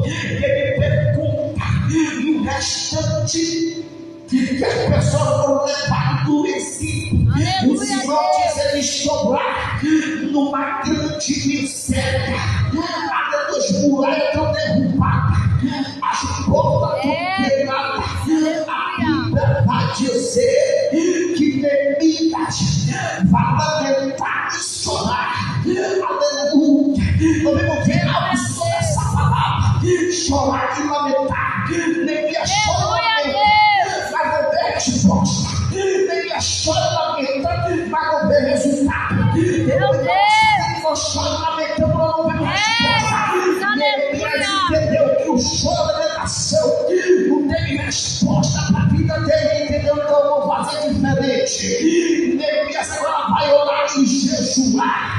E ele pergunta no restante que as pessoas foram levadas do Egito. O Senhor diz: eles estão lá numa grande miséria. As muralhas estão derrubadas, as portas estão quebradas. A Bíblia vai dizer que Neemias vai lamentar e chorar. Aleluia. Podemos ver a visão dessa palavra: chorar e lamentar. Neemias chora e lamenta, mas não vê resposta. Neemias chora e lamenta, mas não vê resultado. Nós chora e lamentamos, mas não vê resposta. Neemias entendeu que o choro da lamentação não teve resposta para a vida dele. Entendeu? Então eu vou fazer diferente. Neemias agora vai orar e jejuar.